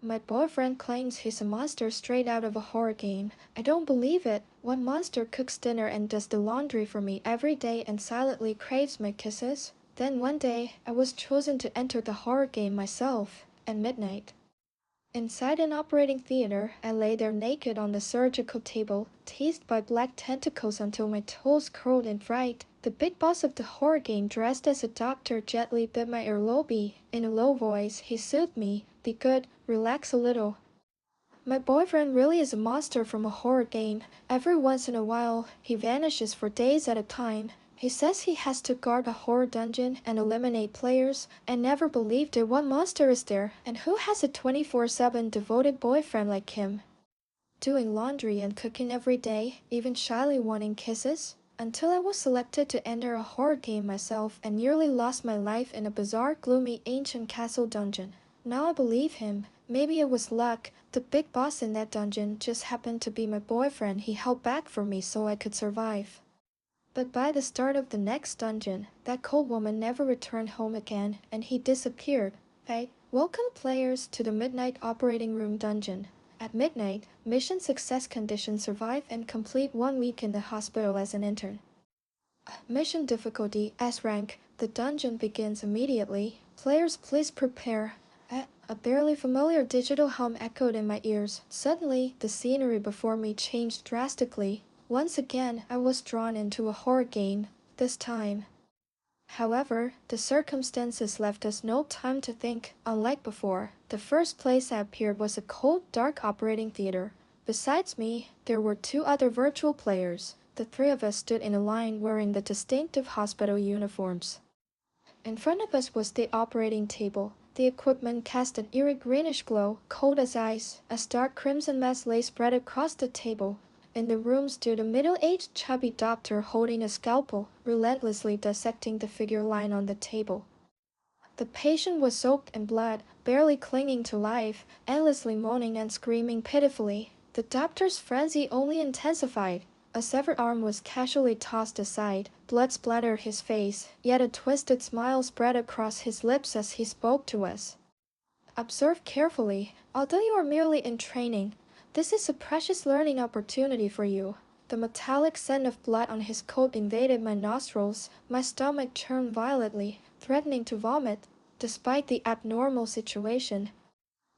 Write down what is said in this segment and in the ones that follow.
My boyfriend claims he's a monster straight out of a horror game. I don't believe it. One monster cooks dinner and does the laundry for me every day and silently craves my kisses. Then one day, I was chosen to enter the horror game myself. At midnight. Inside an operating theater, I lay there naked on the surgical table, teased by black tentacles until my toes curled in fright. The big boss of the horror game, dressed as a doctor, gently bit my earlobe. In a low voice, he soothed me. Be good, relax a little. My boyfriend really is a monster from a horror game. Every once in a while, he vanishes for days at a time. He says he has to guard a horror dungeon and eliminate players. I never believed it. What monster is there? And who has a 24/7 devoted boyfriend like him? Doing laundry and cooking every day, even shyly wanting kisses? Until I was selected to enter a horror game myself and nearly lost my life in a bizarre, gloomy, ancient castle dungeon. Now I believe him. Maybe it was luck. The big boss in that dungeon just happened to be my boyfriend. He held back for me so I could survive. But by the start of the next dungeon, that cold woman never returned home again, and he disappeared. Hey, welcome players to the Midnight Operating Room dungeon. At midnight, mission success condition survive and complete 1 week in the hospital as an intern. Mission difficulty S rank. The dungeon begins immediately. Players please prepare. A barely familiar digital hum echoed in my ears. Suddenly, the scenery before me changed drastically. Once again, I was drawn into a horror game. This time. However, the circumstances left us no time to think. Unlike before, the first place I appeared was a cold, dark operating theater. Besides me, there were 2 other virtual players. The 3 of us stood in a line wearing the distinctive hospital uniforms. In front of us was the operating table. The equipment cast an eerie greenish glow, cold as ice. A stark crimson mess lay spread across the table. In the room stood a middle-aged chubby doctor holding a scalpel, relentlessly dissecting the figure lying on the table. The patient was soaked in blood, barely clinging to life, endlessly moaning and screaming pitifully. The doctor's frenzy only intensified. A severed arm was casually tossed aside. Blood splattered his face, yet a twisted smile spread across his lips as he spoke to us. Observe carefully. Although you are merely in training, this is a precious learning opportunity for you. The metallic scent of blood on his coat invaded my nostrils. My stomach churned violently, threatening to vomit. Despite the abnormal situation,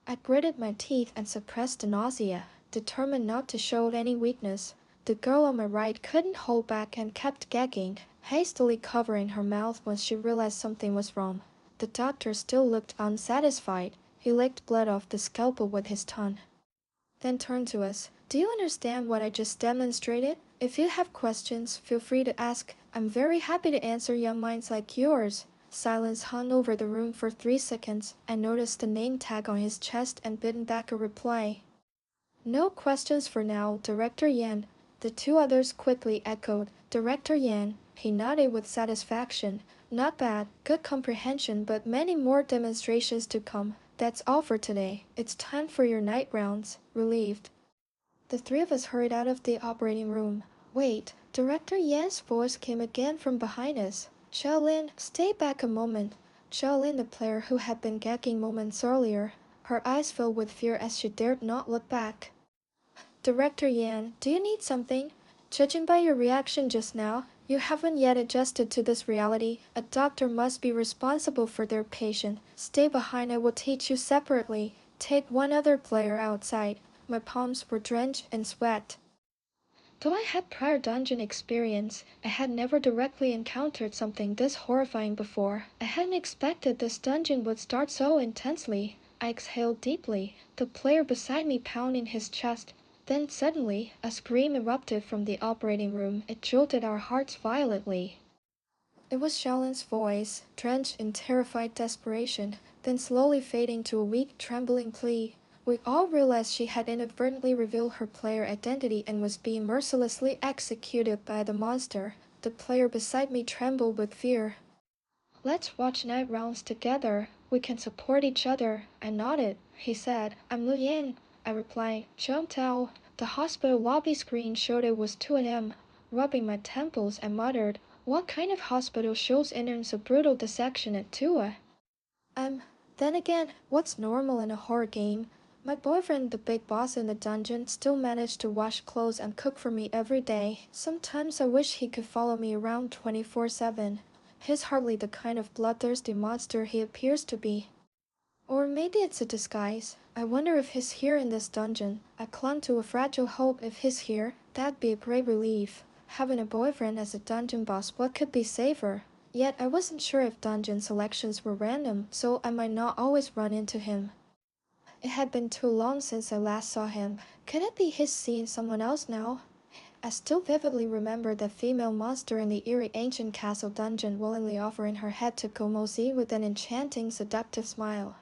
I gritted my teeth and suppressed the nausea, determined not to show any weakness. The girl on my right couldn't hold back and kept gagging, hastily covering her mouth when she realized something was wrong. The doctor still looked unsatisfied. He licked blood off the scalpel with his tongue, then turned to us. Do you understand what I just demonstrated? If you have questions, feel free to ask. I'm very happy to answer young minds like yours. Silence hung over the room for 3 seconds. I noticed the name tag on his chest and bitten back a reply. No questions for now, Director Yan. The 2 others quickly echoed. Director Yan. He nodded with satisfaction. Not bad, good comprehension, but many more demonstrations to come. That's all for today. It's time for your night rounds. Relieved. The 3 of us hurried out of the operating room. Wait, Director Yan's voice came again from behind us. Xiaolin, stay back a moment. Xiaolin, the player who had been gagging moments earlier, her eyes filled with fear as she dared not look back. Director Yan, do you need something? Judging by your reaction just now, you haven't yet adjusted to this reality. A doctor must be responsible for their patient. Stay behind, I will teach you separately. Take 1 other player outside. My palms were drenched in sweat. Though I had prior dungeon experience, I had never directly encountered something this horrifying before. I hadn't expected this dungeon would start so intensely. I exhaled deeply, the player beside me pounding his chest. Then suddenly, a scream erupted from the operating room. It jolted our hearts violently. It was Xiaolin's voice, drenched in terrified desperation, then slowly fading to a weak, trembling plea. We all realized she had inadvertently revealed her player identity and was being mercilessly executed by the monster. The player beside me trembled with fear. Let's watch night rounds together. We can support each other. I nodded. He said, I'm Lu Yan. I replied, Zhang Tao. The hospital lobby screen showed it was 2 a.m. Rubbing my temples, I muttered, what kind of hospital shows interns a brutal dissection at 2 a.m.? Then again, what's normal in a horror game? My boyfriend, the big boss in the dungeon, still managed to wash clothes and cook for me every day. Sometimes I wish he could follow me around 24/7. He's hardly the kind of bloodthirsty monster he appears to be. Or maybe it's a disguise. I wonder if he's here in this dungeon. I clung to a fragile hope. If he's here, that'd be a great relief. Having a boyfriend as a dungeon boss, what could be safer? Yet I wasn't sure if dungeon selections were random, so I might not always run into him. It had been too long since I last saw him. Could it be he's seeing someone else now? I still vividly remember the female monster in the eerie ancient castle dungeon willingly offering her head to Komosi with an enchanting, seductive smile.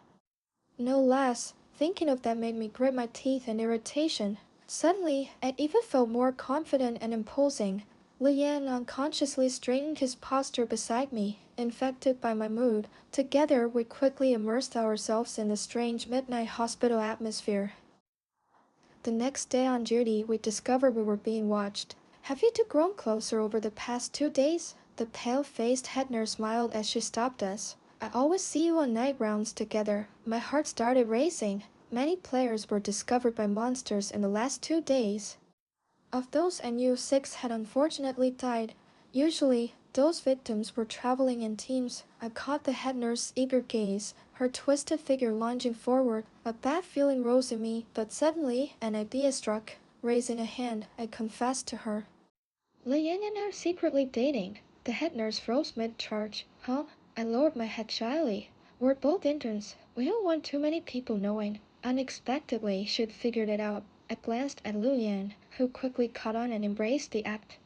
No less, thinking of that made me grit my teeth in irritation. Suddenly, I even felt more confident and imposing. Lian unconsciously straightened his posture beside me, infected by my mood. Together, we quickly immersed ourselves in the strange midnight hospital atmosphere. The next day on duty, we discovered we were being watched. Have you two grown closer over the past 2 days? The pale-faced head nurse smiled as she stopped us. I always see you on night rounds together. My heart started racing. Many players were discovered by monsters in the last 2 days. Of those I knew, 6 had unfortunately died. Usually, those victims were traveling in teams. I caught the head nurse's eager gaze, her twisted figure lunging forward. A bad feeling rose in me, but suddenly an idea struck. Raising a hand, I confessed to her. Liang and I are secretly dating. The head nurse froze mid-charge. Huh? I lowered my head shyly. We're both interns. We don't want too many people knowing. Unexpectedly, she'd figured it out. I glanced at Luyan, who quickly caught on and embraced the act.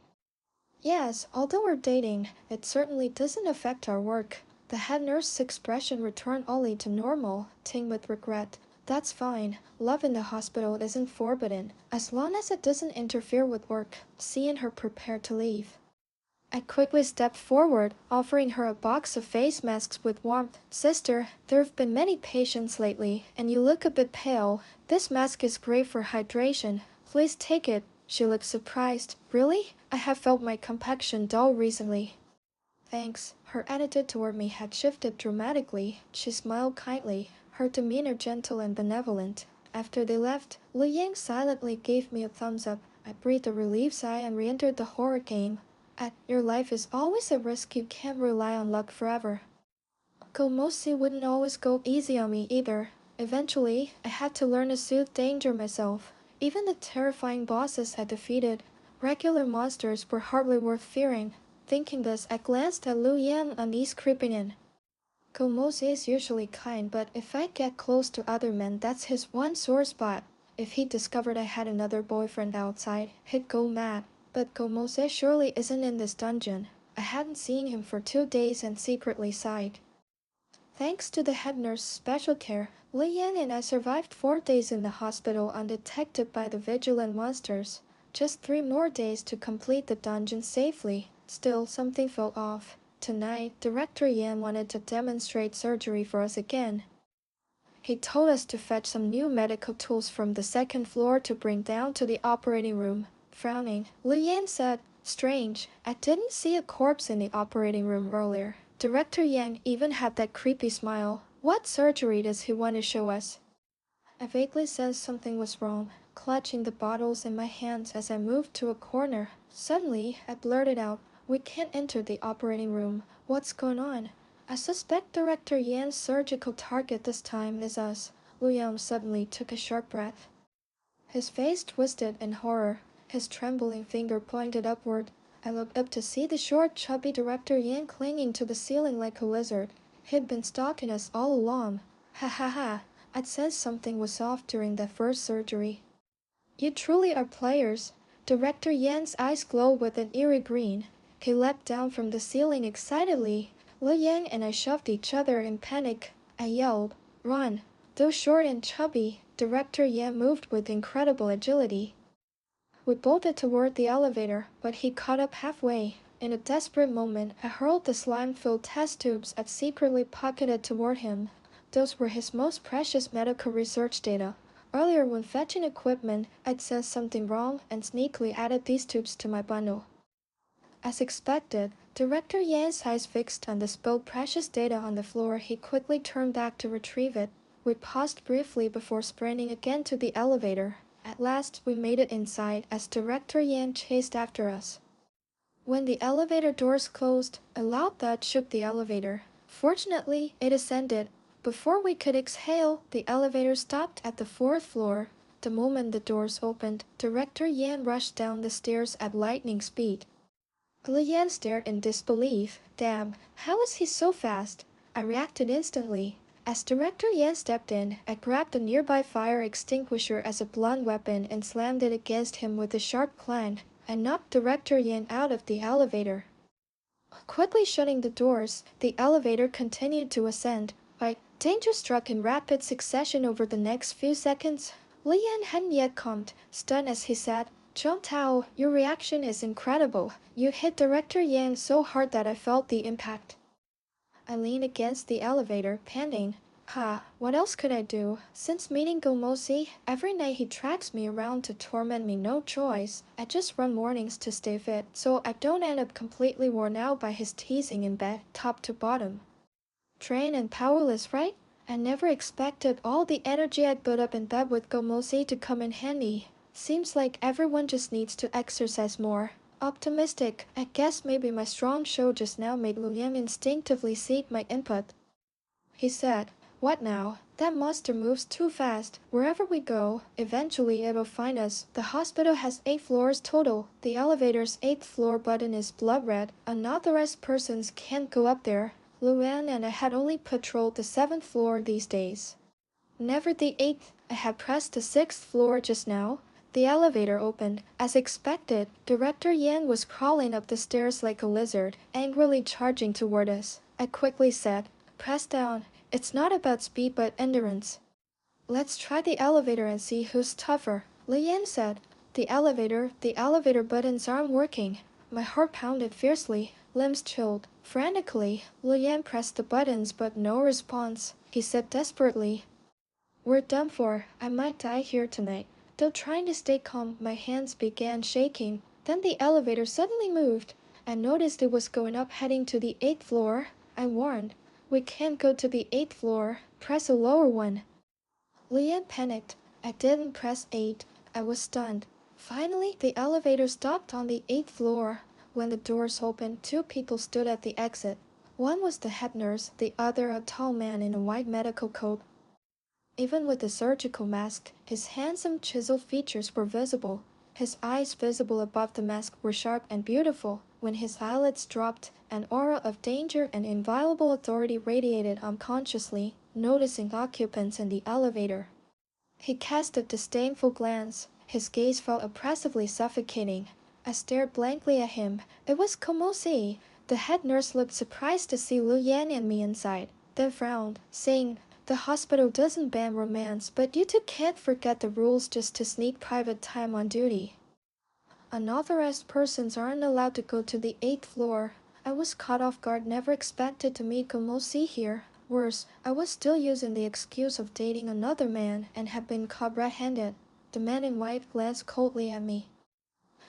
Yes, although we're dating, it certainly doesn't affect our work. The head nurse's expression returned only to normal, tinged with regret. That's fine. Love in the hospital isn't forbidden, as long as it doesn't interfere with work. Seeing her prepared to leave, I quickly stepped forward, offering her a box of face masks with warmth. Sister, there have been many patients lately, and you look a bit pale. This mask is great for hydration. Please take it. She looked surprised. Really? I have felt my complexion dull recently. Thanks. Her attitude toward me had shifted dramatically. She smiled kindly, her demeanor gentle and benevolent. After they left, Li Yang silently gave me a thumbs up. I breathed a relieved sigh and re-entered the horror game. Your life is always a risk. You can't rely on luck forever. Komosi wouldn't always go easy on me either. Eventually, I had to learn to soothe danger myself. Even the terrifying bosses I defeated, regular monsters were hardly worth fearing. Thinking this, I glanced at Lu Yan, unease creeping in. Komosi is usually kind, but if I get close to other men, that's his one sore spot. If he discovered I had another boyfriend outside, he'd go mad. But Komose surely isn't in this dungeon. I hadn't seen him for 2 days and secretly sighed. Thanks to the head nurse's special care, Li Yan and I survived 4 days in the hospital undetected by the vigilant monsters. Just 3 more days to complete the dungeon safely. Still, something felt off. Tonight, Director Yan wanted to demonstrate surgery for us again. He told us to fetch some new medical tools from the 2nd floor to bring down to the operating room. Frowning, Li Yan said, "Strange, I didn't see a corpse in the operating room earlier." Director Yang even had that creepy smile. What surgery does he want to show us? I vaguely sensed something was wrong, clutching the bottles in my hands as I moved to a corner. Suddenly, I blurted out, "We can't enter the operating room. What's going on?" I suspect Director Yan's surgical target this time is us. Lu Yang suddenly took a sharp breath. His face twisted in horror. His trembling finger pointed upward. I looked up to see the short, chubby Director Yan clinging to the ceiling like a lizard. He'd been stalking us all along. Ha ha ha. I'd sensed something was off during that first surgery. You truly are players. Director Yan's eyes glowed with an eerie green. He leapt down from the ceiling excitedly. Li Yang and I shoved each other in panic. I yelled, "Run!" Though short and chubby, Director Yan moved with incredible agility. We bolted toward the elevator, but he caught up halfway. In a desperate moment, I hurled the slime-filled test tubes I'd secretly pocketed toward him. Those were his most precious medical research data. Earlier, when fetching equipment, I'd sensed something wrong and sneakily added these tubes to my bundle. As expected, Director Yan's eyes fixed on the spilled precious data on the floor. He quickly turned back to retrieve it. We paused briefly before sprinting again to the elevator. At last, we made it inside as Director Yan chased after us. When the elevator doors closed, a loud thud shook the elevator. Fortunately, it ascended. Before we could exhale, the elevator stopped at the 4th floor. The moment the doors opened, Director Yan rushed down the stairs at lightning speed. Li Yan stared in disbelief. Damn, how is he so fast? I reacted instantly. As Director Yan stepped in, I grabbed a nearby fire extinguisher as a blunt weapon and slammed it against him with a sharp clang. I knocked Director Yan out of the elevator. Quickly shutting the doors, the elevator continued to ascend. Danger struck in rapid succession over the next few seconds. Li Yan hadn't yet calmed, stunned as he said, "Zhang Tao, your reaction is incredible. You hit Director Yan so hard that I felt the impact." I leaned against the elevator, panting. What else could I do? Since meeting Gomosi, every night he tracks me around to torment me, no choice. I just run mornings to stay fit, so I don't end up completely worn out by his teasing in bed, top to bottom. Drained and powerless, right? I never expected all the energy I'd put up in bed with Gomosi to come in handy. Seems like everyone just needs to exercise more. Optimistic, I guess maybe my strong show just now made Lu Yan instinctively seek my input. He said, "What now? That monster moves too fast. Wherever we go, eventually it'll find us. The hospital has 8 floors total. The elevator's 8th floor button is blood red. Unauthorized persons can't go up there. Luan and I had only patrolled the 7th floor these days. Never the 8th. I had pressed the 6th floor just now." The elevator opened. As expected, Director Yan was crawling up the stairs like a lizard, angrily charging toward us. I quickly said, "Press down. It's not about speed but endurance." "Let's try the elevator and see who's tougher," Li Yan said. The elevator buttons aren't working." My heart pounded fiercely, limbs chilled. Frantically, Li Yan pressed the buttons but no response. He said desperately, "We're done for. I might die here tonight." Though trying to stay calm, my hands began shaking. Then the elevator suddenly moved. I noticed it was going up, heading to the 8th floor. I warned, "We can't go to the 8th floor. Press a lower one." Li Yan panicked. I didn't press 8. I was stunned. Finally, the elevator stopped on the 8th floor. When the doors opened, 2 people stood at the exit. One was the head nurse, the other a tall man in a white medical coat. Even with the surgical mask, his handsome chiseled features were visible. His eyes, visible above the mask, were sharp and beautiful. When his eyelids dropped, an aura of danger and inviolable authority radiated unconsciously, noticing occupants in the elevator. He cast a disdainful glance. His gaze felt oppressively suffocating. I stared blankly at him. It was Komosi. The head nurse looked surprised to see Lu Yan and me inside, then frowned, saying, "The hospital doesn't ban romance, but you two can't forget the rules just to sneak private time on duty. Unauthorized persons aren't allowed to go to the 8th floor." I was caught off guard, never expected to meet Komosi here. Worse, I was still using the excuse of dating another man and had been caught red-handed. The man in white glanced coldly at me.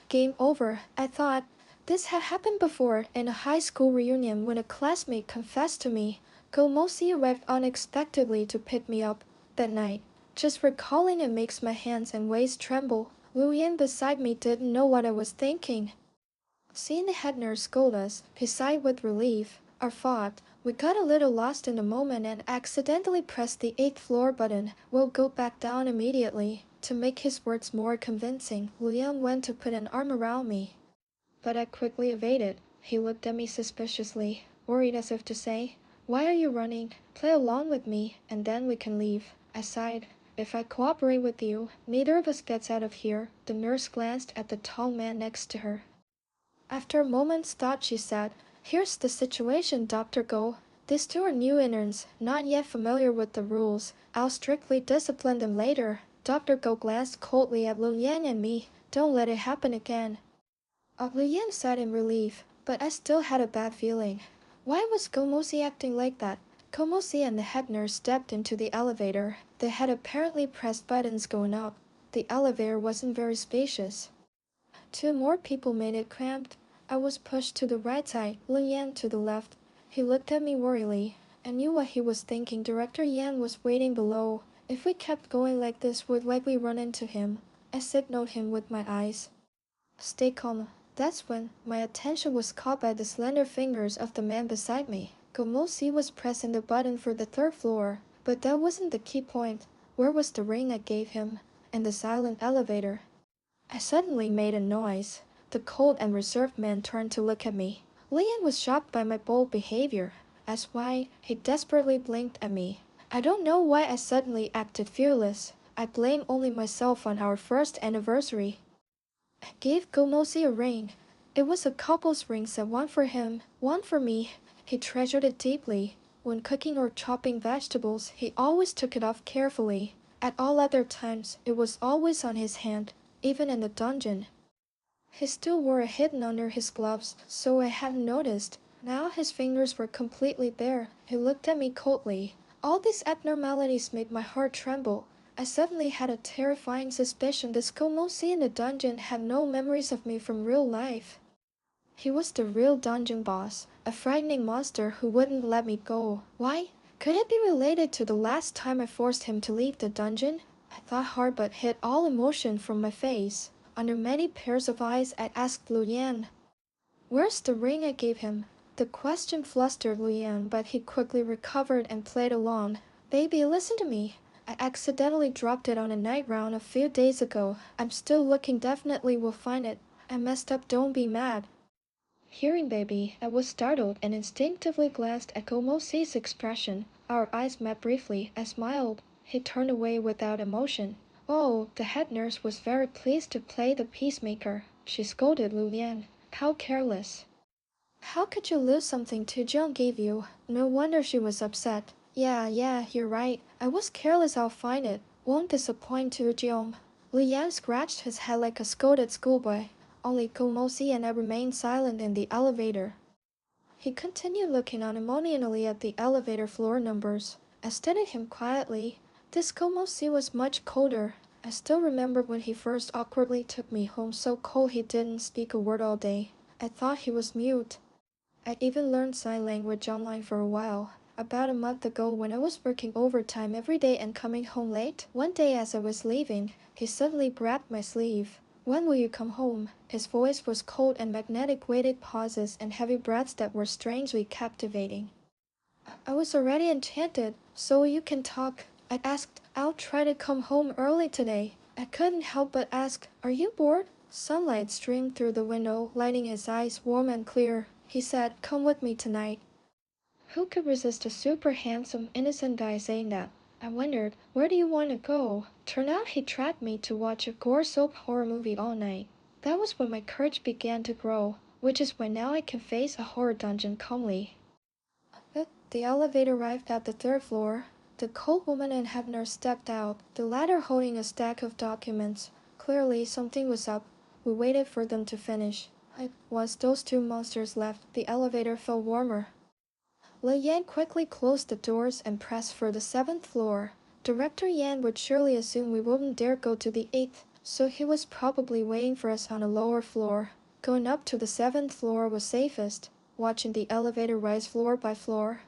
Game over, I thought. This had happened before, in a high school reunion when a classmate confessed to me. Komosi arrived unexpectedly to pick me up that night. Just recalling it makes my hands and waist tremble. Lu Yan beside me didn't know what I was thinking. Seeing the head nurse scold us, he sighed with relief. Our fault. We got a little lost in the moment and accidentally pressed the 8th floor button. We'll go back down immediately. To make his words more convincing, Lu Yan went to put an arm around me. But I quickly evaded. He looked at me suspiciously, worried as if to say, "Why are you running? Play along with me, and then we can leave." I sighed. "If I cooperate with you, neither of us gets out of here." The nurse glanced at the tall man next to her. After a moment's thought, she said, "Here's the situation, Dr. Go. These 2 are new interns, not yet familiar with the rules. I'll strictly discipline them later." Dr. Go glanced coldly at Lu Yan and me. "Don't let it happen again." Lu Yan sighed in relief, but I still had a bad feeling. Why was Komosi acting like that? Komosi and the head nurse stepped into the elevator. They had apparently pressed buttons going up. The elevator wasn't very spacious. 2 more people made it cramped. I was pushed to the right side, Lu Yan to the left. He looked at me worriedly. I knew what he was thinking. Director Yan was waiting below. If we kept going like this, we'd likely run into him. I signaled him with my eyes. Stay calm. That's when my attention was caught by the slender fingers of the man beside me. Gomosi was pressing the button for the third floor, but that wasn't the key point. Where was the ring I gave him? In the silent elevator. I suddenly made a noise. The cold and reserved man turned to look at me. Lian was shocked by my bold behavior. As why, he desperately blinked at me. I don't know why I suddenly acted fearless. I blame only myself on our first anniversary. I gave Gomosi a ring. It was a couple's ring set, one for him, one for me. He treasured it deeply. When cooking or chopping vegetables, he always took it off carefully. At all other times, it was always on his hand, even in the dungeon. He still wore it hidden under his gloves, so I hadn't noticed. Now his fingers were completely bare. He looked at me coldly. All these abnormalities made my heart tremble. I suddenly had a terrifying suspicion this Komosi in the dungeon had no memories of me from real life. He was the real dungeon boss, a frightening monster who wouldn't let me go. Why? Could it be related to the last time I forced him to leave the dungeon? I thought hard but hid all emotion from my face. Under many pairs of eyes, I asked Lu Yan, "Where's the ring I gave him?" The question flustered Lu Yan, but he quickly recovered and played along. "Baby, listen to me. I accidentally dropped it on a night round a few days ago. I'm still looking, definitely will find it. I messed up, don't be mad." Hearing baby, I was startled and instinctively glanced at Komosi's expression. Our eyes met briefly. I smiled. He turned away without emotion. Oh, the head nurse was very pleased to play the peacemaker. She scolded Lu Yan. How careless. How could you lose something Tu Jiang gave you? No wonder she was upset. Yeah, you're right. I was careless, I'll find it. Won't disappoint Tu Jiang. Lu Yan scratched his head like a scolded schoolboy. Only Komosi and I remained silent in the elevator. He continued looking uncertainly at the elevator floor numbers. I studied him quietly. This Komosi was much colder. I still remember when he first awkwardly took me home, so cold he didn't speak a word all day. I thought he was mute. I even learned sign language online for a while. About a month ago, when I was working overtime every day and coming home late, one day as I was leaving, he suddenly grabbed my sleeve. "When will you come home?" His voice was cold and magnetic, weighted pauses and heavy breaths that were strangely captivating. I was already enchanted. "So you can talk?" I asked. "I'll try to come home early today." I couldn't help but ask, "Are you bored?" Sunlight streamed through the window, lighting his eyes warm and clear. He said, "Come with me tonight." Who could resist a super handsome, innocent guy saying that? I wondered, where do you want to go? Turned out he dragged me to watch a gore soap horror movie all night. That was when my courage began to grow, which is why now I can face a horror dungeon calmly. The elevator arrived at the third floor. The cold woman and head nurse stepped out, the latter holding a stack of documents. Clearly, something was up. We waited for them to finish. Once those two monsters left, the elevator felt warmer. Li Yan quickly closed the doors and pressed for the 7th floor. Director Yan would surely assume we wouldn't dare go to the 8th, so he was probably waiting for us on a lower floor. Going up to the 7th floor was safest, watching the elevator rise floor by floor.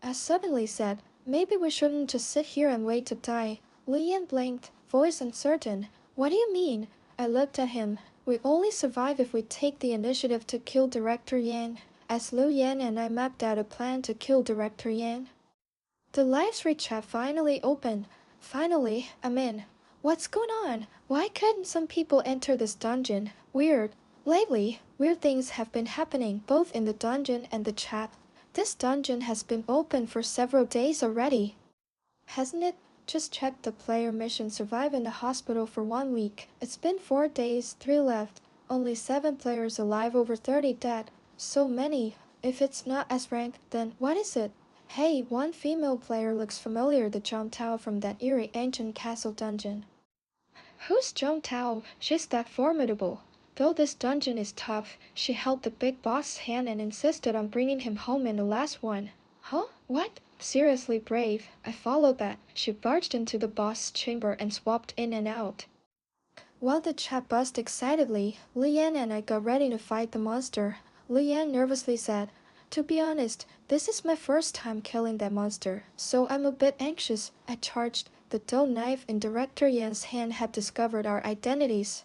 I suddenly said, "Maybe we shouldn't just sit here and wait to die." Li Yan blinked, voice uncertain. "What do you mean?" I looked at him. "We only survive if we take the initiative to kill Director Yan." As Lu Yan and I mapped out a plan to kill Director Yan. The live stream chat finally opened. Finally, I'm in. What's going on? Why couldn't some people enter this dungeon? Weird. Lately, weird things have been happening both in the dungeon and the chat. This dungeon has been open for several days already. Hasn't it? Just checked the player mission survive in the hospital for 1 week. It's been 4 days, 3 left. Only 7 players alive, over 30 dead. So many. If it's not S-rank, then what is it? Hey, one female player looks familiar, the Zhang Tao from that eerie ancient castle dungeon. Who's Zhang Tao? She's that formidable. Though this dungeon is tough, she held the big boss's hand and insisted on bringing him home in the last one. Huh? What? Seriously brave. I followed that. She barged into the boss's chamber and swapped in and out. While the chat buzzed excitedly, Li Yan and I got ready to fight the monster. Li Yan nervously said, To be honest, this is my first time killing that monster, so I'm a bit anxious. I charged. The dull knife in Director Yan's hand had discovered our identities.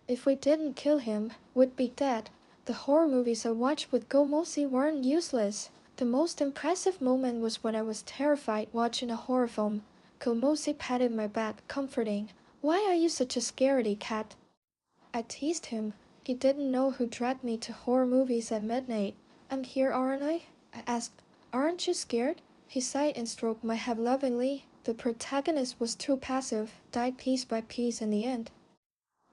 If we didn't kill him, we'd be dead. The horror movies I watched with Gomosi weren't useless. The most impressive moment was when I was terrified watching a horror film. Gomosi patted my back, comforting. Why are you such a scaredy cat? I teased him. He didn't know who dragged me to horror movies at midnight. I'm here, aren't I? I asked. Aren't you scared? He sighed and stroked my head lovingly. The protagonist was too passive, died piece by piece in the end.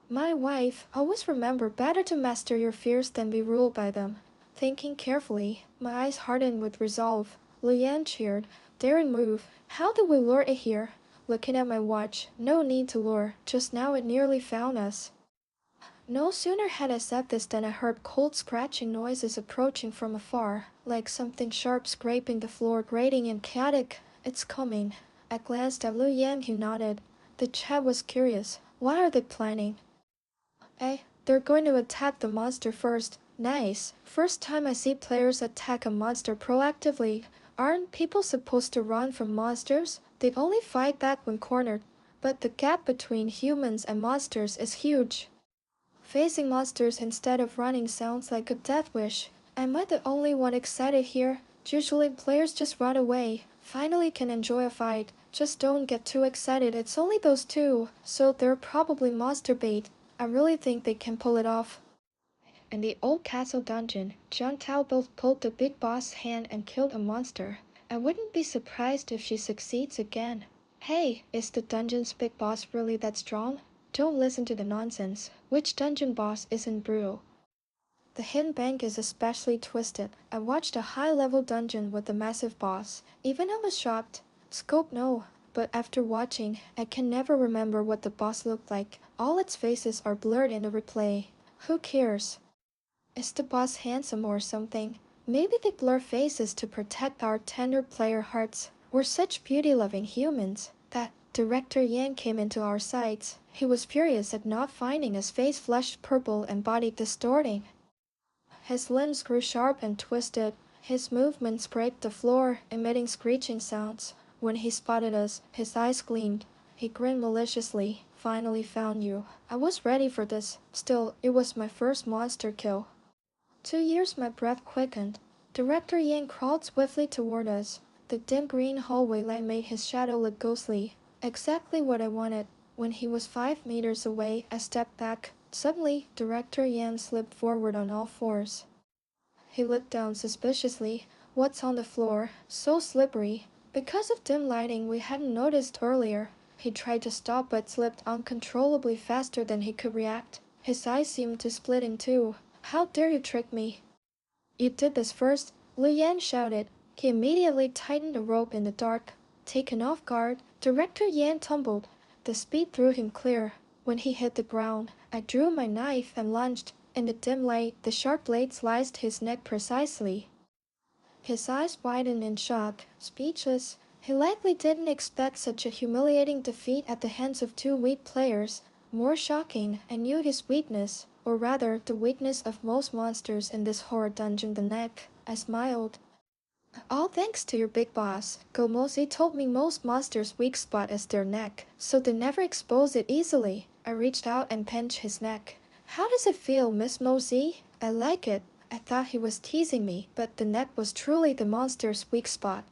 My wife, always remember better to master your fears than be ruled by them. Thinking carefully, my eyes hardened with resolve. Luyan cheered. Daring move. How did we lure it here? Looking at my watch. No need to lure. Just now it nearly found us. No sooner had I said this than I heard cold scratching noises approaching from afar, like something sharp scraping the floor, grating and chaotic. It's coming. I glanced at Lu Yan, who nodded. The chat was curious. What are they planning? They're going to attack the monster first. Nice. First time I see players attack a monster proactively. Aren't people supposed to run from monsters? They only fight back when cornered. But the gap between humans and monsters is huge. Facing monsters instead of running sounds like a death wish. Am I the only one excited here? Usually players just run away. Finally can enjoy a fight. Just don't get too excited, it's only those two, so they're probably monster bait. I really think they can pull it off. In the old castle dungeon, John Tao both pulled the big boss' hand and killed a monster. I wouldn't be surprised if she succeeds again. Hey, is the dungeon's big boss really that strong? Don't listen to the nonsense. Which dungeon boss isn't brutal? The hidden bank is especially twisted. I watched a high-level dungeon with a massive boss. Even I was shocked. Scope no, but after watching, I can never remember what the boss looked like. All its faces are blurred in the replay. Who cares? Is the boss handsome or something? Maybe they blur faces to protect our tender player hearts. We're such beauty-loving humans. That Director Yan came into our sights. He was furious at not finding his face flushed purple and body distorting. His limbs grew sharp and twisted. His movements scraped the floor, emitting screeching sounds. When he spotted us, his eyes gleamed. He grinned maliciously. Finally found you. I was ready for this. Still, it was my first monster kill. 2 years my breath quickened. Director Yan crawled swiftly toward us. The dim green hallway light made his shadow look ghostly. Exactly what I wanted. When he was 5 meters away, I stepped back. Suddenly, Director Yan slipped forward on all fours. He looked down suspiciously. What's on the floor? So slippery. Because of dim lighting we hadn't noticed earlier. He tried to stop but slipped uncontrollably faster than he could react. His eyes seemed to split in two. How dare you trick me? You did this first, Lu Yan shouted. He immediately tightened the rope in the dark. Taken off guard, Director Yan tumbled. The speed threw him clear. When he hit the ground, I drew my knife and lunged. In the dim light, the sharp blade sliced his neck precisely. His eyes widened in shock, speechless. He likely didn't expect such a humiliating defeat at the hands of 2 weak players. More shocking, I knew his weakness, or rather, the weakness of most monsters in this horror dungeon, the neck. I smiled. All thanks to your big boss. Gomosi told me most monsters' weak spot is their neck, so they never expose it easily. I reached out and pinched his neck. How does it feel, Miss Mosey? I like it. I thought he was teasing me, but the neck was truly the monster's weak spot.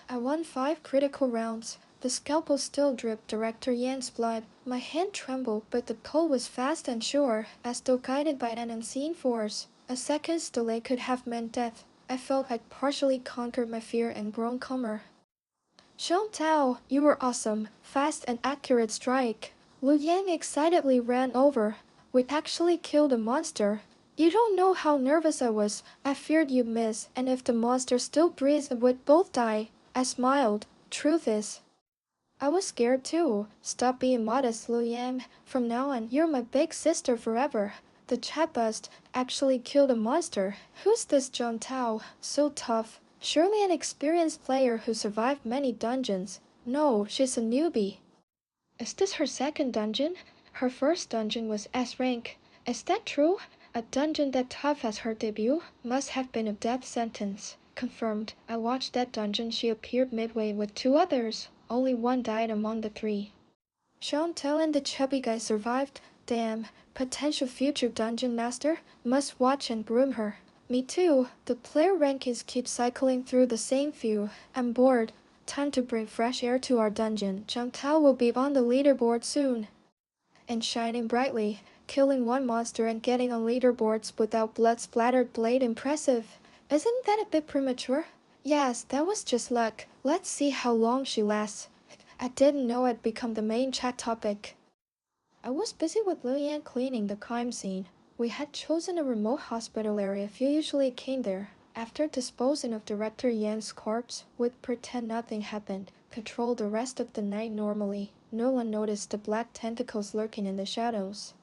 I won 5 critical rounds. The scalpel still dripped Director Yan's blood. My hand trembled, but the pull was fast and sure, as though guided by an unseen force. A second's delay could have meant death. I felt I'd partially conquered my fear and grown calmer. Xiong Tao, you were awesome. Fast and accurate strike. Lu Yang excitedly ran over. We'd actually killed a monster. You don't know how nervous I was. I feared you'd miss, and if the monster still breathed, we'd both die. I smiled. Truth is, I was scared too. Stop being modest, Lu Yang. From now on, you're my big sister forever. The chat bust actually killed a monster. Who's this John Tao? So tough. Surely an experienced player who survived many dungeons. No, she's a newbie. Is this her second dungeon? Her first dungeon was S rank. Is that true? A dungeon that tough as her debut must have been a death sentence. Confirmed. I watched that dungeon. She appeared midway with two others. Only one died among the three. Chantal and the chubby guy survived. Damn. Potential future dungeon master. Must watch and groom her. Me too. The player rankings keep cycling through the same few. I'm bored. Time to bring fresh air to our dungeon. Chantal will be on the leaderboard soon. And shining brightly. Killing one monster and getting on leaderboards without blood-splattered blade impressive. Isn't that a bit premature? Yes, that was just luck. Let's see how long she lasts. I didn't know I'd become the main chat topic. I was busy with Lillian cleaning the crime scene. We had chosen a remote hospital area. Few usually came there. After disposing of Director Yan's corpse, we'd pretend nothing happened, patrol the rest of the night normally. No one noticed the black tentacles lurking in the shadows.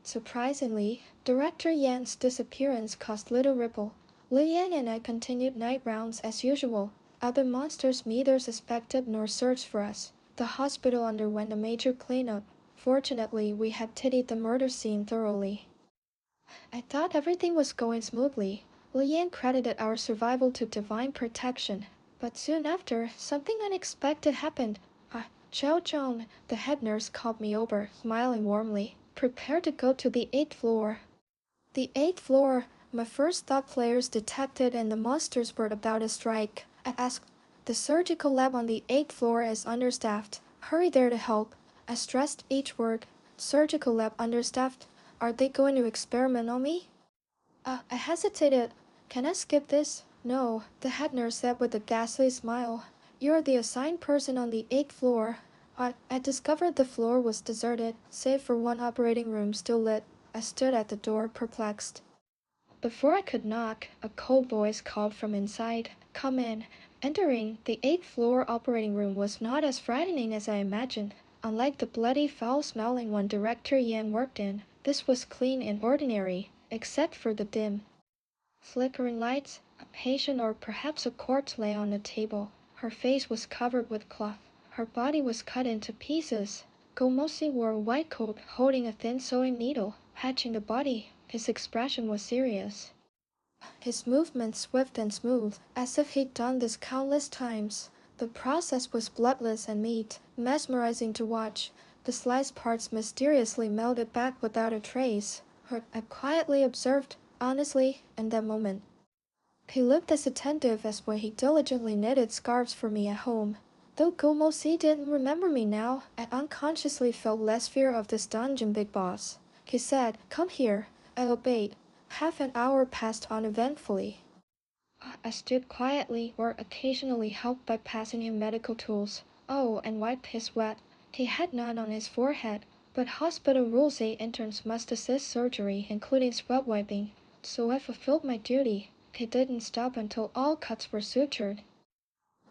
Surprisingly, Director Yan's disappearance caused little ripple. Lillian and I continued night rounds as usual. Other monsters neither suspected nor searched for us. The hospital underwent a major cleanup. Fortunately, we had tidied the murder scene thoroughly. I thought everything was going smoothly. Lillian credited our survival to divine protection. But soon after, something unexpected happened. Chow Chong, the head nurse, called me over, smiling warmly. Prepare to go to the 8th floor. The 8th floor. My first thought players detected and the monsters were about to strike. I asked, the surgical lab on the 8th floor is understaffed. Hurry there to help. I stressed each word. Surgical lab understaffed. Are they going to experiment on me? I hesitated. Can I skip this? No, the head nurse said with a ghastly smile. You're the assigned person on the 8th floor. I discovered the floor was deserted, save for one operating room still lit. I stood at the door, perplexed. Before I could knock, a cold voice called from inside. Come in. Entering, the 8th floor operating room was not as frightening as I imagined. Unlike the bloody, foul-smelling one Director Yan worked in, this was clean and ordinary, except for the dim, flickering lights. A patient or perhaps a corpse lay on the table. Her face was covered with cloth. Her body was cut into pieces. Gomosi wore a white coat, holding a thin sewing needle, patching the body. His expression was serious. His movements swift and smooth, as if he'd done this countless times. The process was bloodless and neat, mesmerizing to watch. The sliced parts mysteriously melted back without a trace. I quietly observed, honestly, in that moment. He looked as attentive as when he diligently knitted scarves for me at home. Though Gomosi didn't remember me now, I unconsciously felt less fear of this dungeon big boss. He said, come here. I obeyed. Half an hour passed uneventfully. I stood quietly or occasionally helped by passing him medical tools. Oh, and wiped his sweat. He had none on his forehead, but hospital rules say interns must assist surgery, including sweat wiping. So I fulfilled my duty. He didn't stop until all cuts were sutured.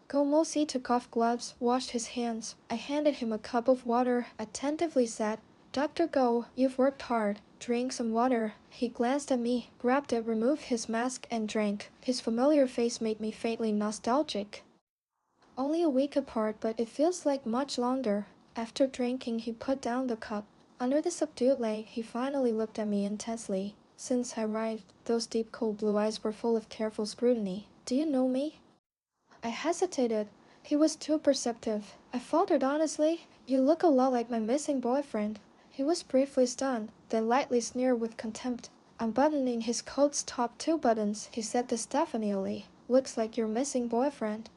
Gomosi took off gloves, washed his hands. I handed him a cup of water, attentively said, Dr. Go, you've worked hard. Drink some water. He glanced at me, grabbed it, removed his mask, and drank. His familiar face made me faintly nostalgic. Only a week apart, but it feels like much longer. After drinking, he put down the cup. Under the subdued light, he finally looked at me intensely. Since I arrived, those deep cold blue eyes were full of careful scrutiny. Do you know me? I hesitated. He was too perceptive. I faltered honestly. You look a lot like my missing boyfriend. He was briefly stunned, then lightly sneered with contempt. Unbuttoning his coat's top 2 buttons, he said defiantly, looks like your missing boyfriend.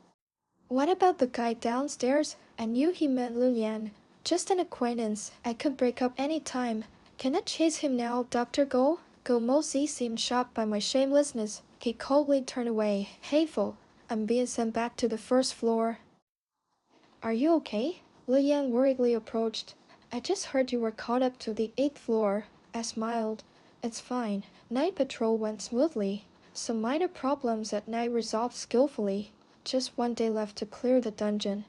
What about the guy downstairs? I knew he meant Lillian. Just an acquaintance. I could break up any time. Can I chase him now, Dr. Go? Gomosi seemed shocked by my shamelessness. He coldly turned away, hateful. I'm being sent back to the 1st floor. Are you okay? Lillian worriedly approached. I just heard you were called up to the 8th floor. I smiled. It's fine. Night patrol went smoothly. Some minor problems at night resolved skillfully. Just one day left to clear the dungeon.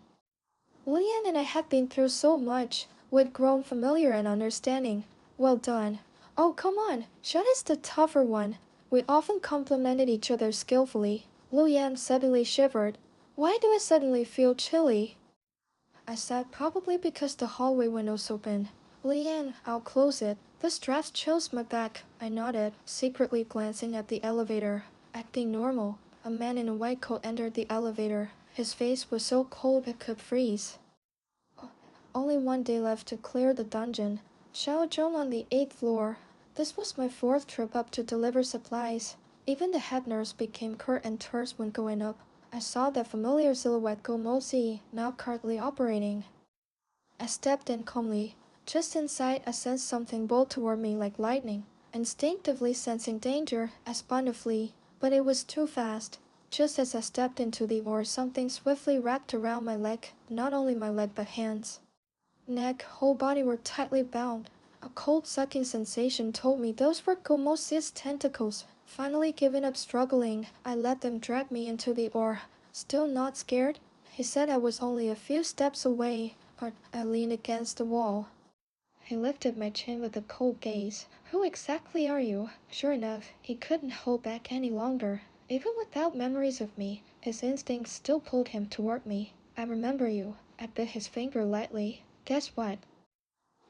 Lillian and I had been through so much. We'd grown familiar and understanding. Well done. Oh, come on. Shun is the tougher one. We often complimented each other skillfully. Lillian suddenly shivered. Why do I suddenly feel chilly? I said probably because the hallway windows open. Lian, I'll close it. This draft chills my back. I nodded, secretly glancing at the elevator. Acting normal, a man in a white coat entered the elevator. His face was so cold it could freeze. Only one day left to clear the dungeon. Xiao Zhong on the 8th floor. This was my 4th trip up to deliver supplies. Even the head nurse became curt and terse when going up. I saw that familiar silhouette go mostly, now currently operating. I stepped in calmly. Just inside, I sensed something bolt toward me like lightning. Instinctively sensing danger, I spun to flee, but it was too fast. Just as I stepped into the oar, something swiftly wrapped around my leg, not only my leg but hands. Neck, whole body were tightly bound. A cold sucking sensation told me those were Gomosi's tentacles. Finally giving up struggling, I let them drag me into the oar. Still not scared? He said I was only a few steps away, but I leaned against the wall. He lifted my chin with a cold gaze. Who exactly are you? Sure enough, he couldn't hold back any longer. Even without memories of me, his instincts still pulled him toward me. I remember you. I bit his finger lightly. Guess what?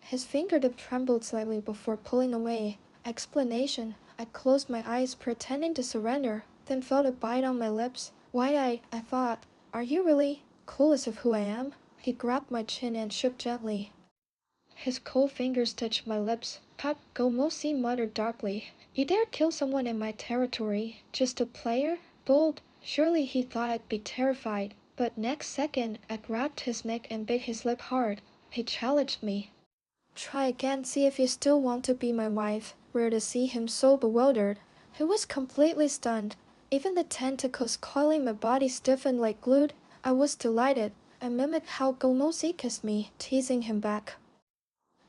His fingertip trembled slightly before pulling away. Explanation. I closed my eyes, pretending to surrender, then felt a bite on my lips. Wide-eyed, I thought, are you really clueless of who I am? He grabbed my chin and shook gently. His cold fingers touched my lips. Pat Gomosi muttered darkly. You dare kill someone in my territory? Just a player? Bold? Surely he thought I'd be terrified. But next second, I grabbed his neck and bit his lip hard. He challenged me. Try again, see if you still want to be my wife. Rare to see him so bewildered. He was completely stunned. Even the tentacles coiling my body stiffened like glued. I was delighted. I mimicked how Gomosi kissed me, teasing him back.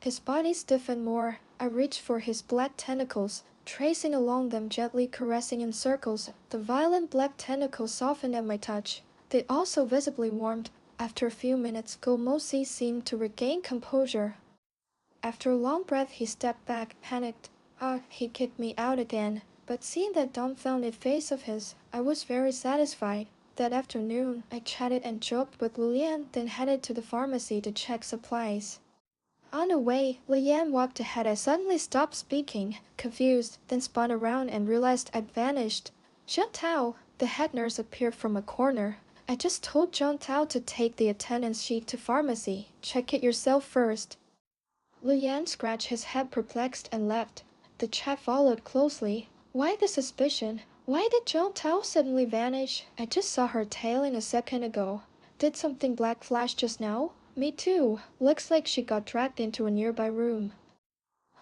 His body stiffened more. I reached for his black tentacles, tracing along them, gently caressing in circles. The violent black tentacles softened at my touch. They also visibly warmed. After a few minutes, Gomosi seemed to regain composure. After a long breath, he stepped back, panicked. He kicked me out again. But seeing that dumbfounded face of his, I was very satisfied. That afternoon, I chatted and joked with Lilian, then headed to the pharmacy to check supplies. On the way, Lilian walked ahead. I suddenly stopped speaking, confused, then spun around and realized I'd vanished. Zhang Tao, the head nurse, appeared from a corner. I just told Zhang Tao to take the attendance sheet to pharmacy. Check it yourself first. Lilian scratched his head perplexed and left. The chat followed closely. Why the suspicion? Why did Zhang Tao suddenly vanish? I just saw her tailing a second ago. Did something black flash just now? Me too. Looks like she got dragged into a nearby room.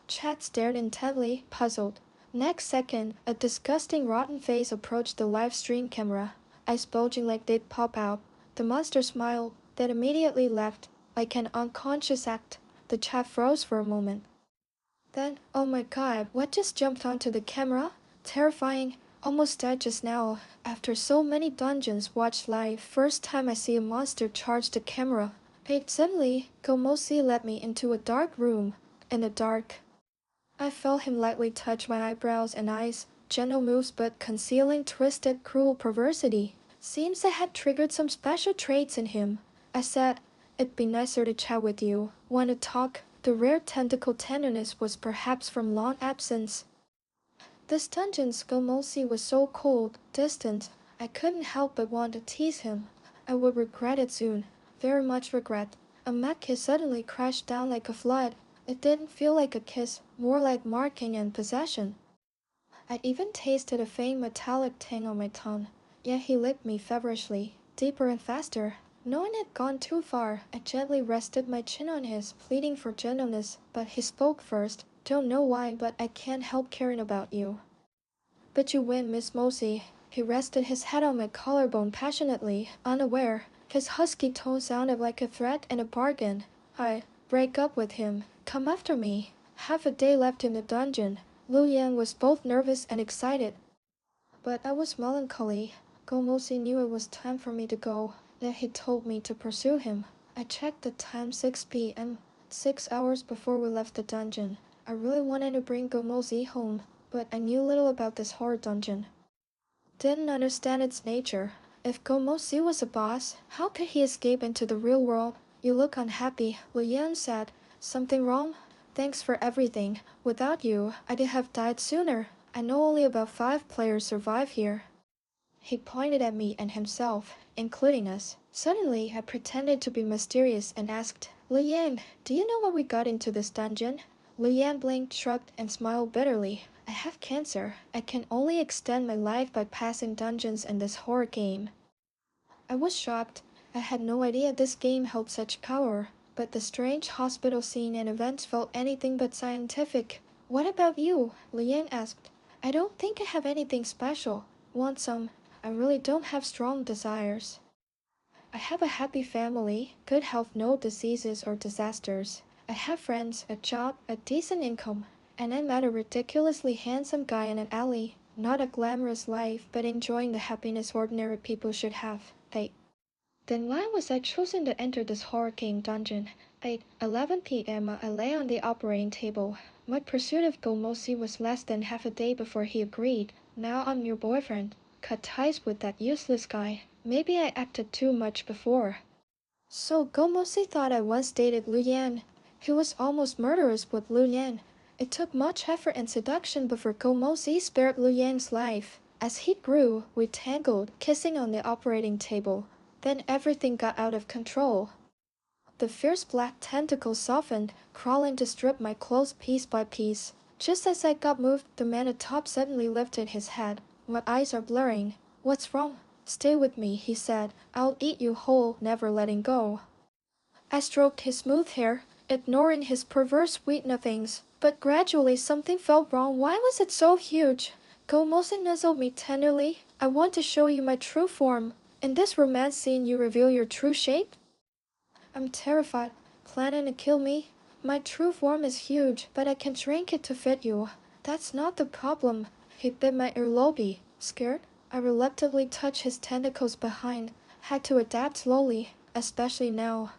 Chat stared intently, puzzled. Next second, a disgusting rotten face approached the live stream camera. Eyes bulging like they'd pop out. The monster smiled, then immediately left, like an unconscious act. The chat froze for a moment. Then, oh my god, what just jumped onto the camera? Terrifying. Almost died just now. After so many dungeons watched live, first time I see a monster charge the camera. Suddenly, Gomosi led me into a dark room. In the dark, I felt him lightly touch my eyebrows and eyes. Gentle moves but concealing twisted, cruel perversity. Seems I had triggered some special traits in him. I said, it'd be nicer to chat with you. Want to talk? The rare tentacle tenderness was perhaps from long absence. This dungeon's Gomosi was so cold, distant. I couldn't help but want to tease him. I would regret it soon. Very much regret. A mad kiss suddenly crashed down like a flood. It didn't feel like a kiss, more like marking and possession. I even tasted a faint metallic tang on my tongue. Yet he licked me feverishly, deeper and faster. Knowing it gone too far, I gently rested my chin on his, pleading for gentleness, but he spoke first. Don't know why, but I can't help caring about you. But you win, Miss Mosey. He rested his head on my collarbone passionately, unaware. His husky tone sounded like a threat and a bargain. I break up with him. Come after me. Half a day left in the dungeon. Lu Yan was both nervous and excited. But I was melancholy. Gomosi knew it was time for me to go. Then he told me to pursue him. I checked the time, 6 p.m., 6 hours before we left the dungeon. I really wanted to bring Gomosi home, but I knew little about this horror dungeon. Didn't understand its nature. If Gomosi was a boss, how could he escape into the real world? You look unhappy, Lu Yan said. Something wrong? Thanks for everything. Without you, I'd have died sooner. I know only about 5 players survive here. He pointed at me and himself, including us. Suddenly, I pretended to be mysterious and asked, Lian, do you know why we got into this dungeon? Lian blinked, shrugged, and smiled bitterly. I have cancer. I can only extend my life by passing dungeons in this horror game. I was shocked. I had no idea this game held such power. But the strange hospital scene and events felt anything but scientific. What about you? Lian asked. I don't think I have anything special. Want some? I really don't have strong desires. I have a happy family, good health, no diseases or disasters. I have friends, a job, a decent income, and I met a ridiculously handsome guy in an alley. Not a glamorous life, but enjoying the happiness ordinary people should have. Then why was I chosen to enter this horror game dungeon? At 11 p.m. I lay on the operating table. My pursuit of Gomosi was less than half a day before he agreed. Now I'm your boyfriend. Cut ties with that useless guy. Maybe I acted too much before. So Gomosi thought I once dated Lu Yan. He was almost murderous with Lu Yan. It took much effort and seduction before Gomosi spared Lu Yan's life. As he grew, we tangled, kissing on the operating table. Then everything got out of control. The fierce black tentacles softened, crawling to strip my clothes piece by piece. Just as I got moved, the man atop suddenly lifted his head. My eyes are blurring. What's wrong? Stay with me, he said. I'll eat you whole, never letting go. I stroked his smooth hair, ignoring his perverse sweet nothings. But gradually something felt wrong. Why was it so huge? Gomosi nuzzled me tenderly. I want to show you my true form. In this romance scene you reveal your true shape? I'm terrified. Planning to kill me? My true form is huge, but I can shrink it to fit you. That's not the problem. He bit my earlobe. Scared? I reluctantly touched his tentacles behind. Had to adapt slowly, especially now.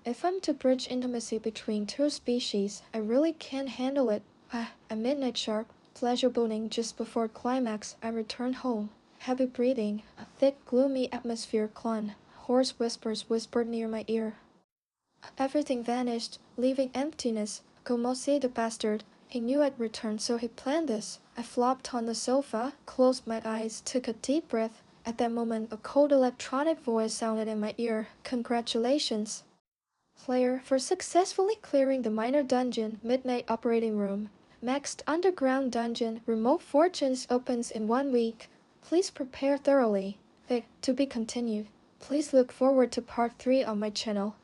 If I'm to bridge intimacy between two species, I really can't handle it. At midnight sharp, pleasure boning just before climax, I returned home. Heavy breathing, a thick, gloomy atmosphere clung. Hoarse whispers whispered near my ear. Everything vanished, leaving emptiness. Gomosi the bastard. He knew I'd return, so he planned this. I flopped on the sofa, closed my eyes, took a deep breath. At that moment, a cold electronic voice sounded in my ear. Congratulations, player, for successfully clearing the minor dungeon, Midnight Operating Room. Next underground dungeon, Remote Fortunes opens in 1 week. Please prepare thoroughly. To be continued. Please look forward to part 3 on my channel.